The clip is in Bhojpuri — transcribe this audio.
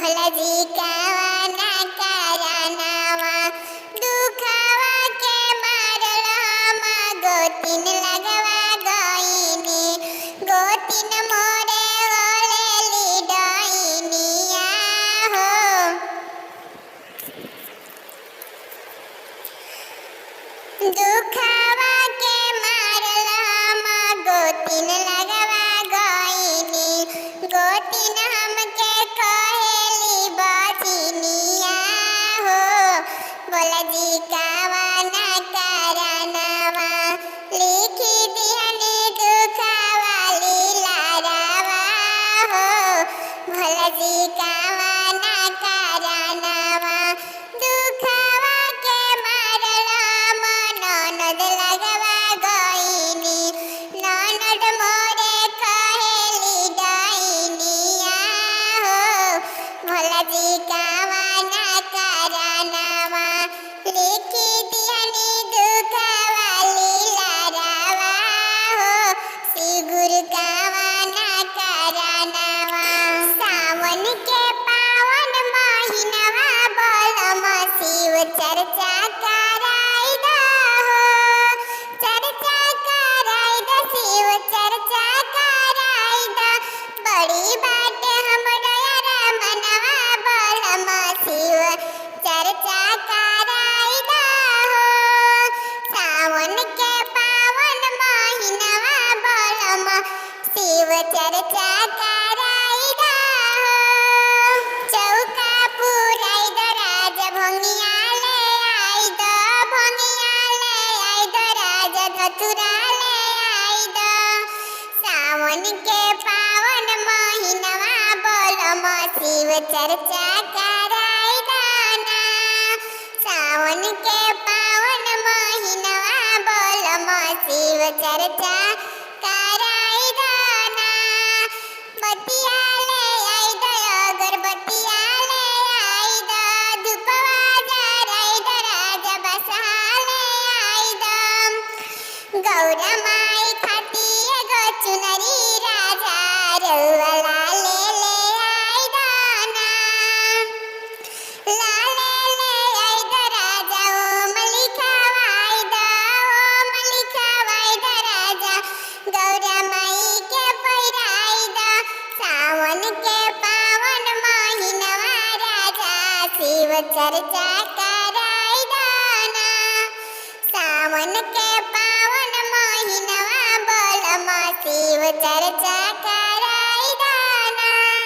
भोलाजी कावाना कारनावा दुखावा के मारल हम गोतिन लगवा गईनी गोतिन मोरे ओलेली डईनिया हो दुखावा के मारल हम गोतिन लगवा गईनी गोतिन हमके कहेली बचिनिया हो भोलाजी कावाना कारनावा लिखी दिहनी दुखावा लीलारावा हो भोलाजी कावाना कारनावा दुखावा के मारल हम ननद लगवा गईनी ननद मोरे कहेली डईनिया हो भोलाजी कावाना कारनावा लिखी दिहनी दुखावा लीलारावा हो सिगुर कावाना कारनावा सावन के पावन महीनवा बोलम शिव चर्चा कराई दा हो चर्चा कराई दा शिव चर्चा कराई दा बड़ी बात हमरा यारा मनवा बोलम शिव चर्चा कराई दा हो सावन के पावन महीनवा बोलम शिव चर्चा कराई दा हो चौका पुराई दा राज भंगिया ले आई दा भंगिया ले आई दा राज धतुरा ले आई दा सावन के पावन महीनवा बोलम शिव चर्चा कराई दाना सावन के पावन महीनवा बोलम शिव चर्चा कराई दाना बतिया ले आई दा अगरबत्तिया ले आई दा धूपवा जराई दा राजा बसा ले आई दा गौरा माई खाती एगो चुनरी राजा रउआ ले आई दाना लाले ले आई दा राजा ओम लिखवाई दा राजा गौरा माई के पैराई दा सावन के पावन महीनवा राजा शिव चर्चा कराई दाना सावन के पावन महीनवा बोलम शिव चर्चा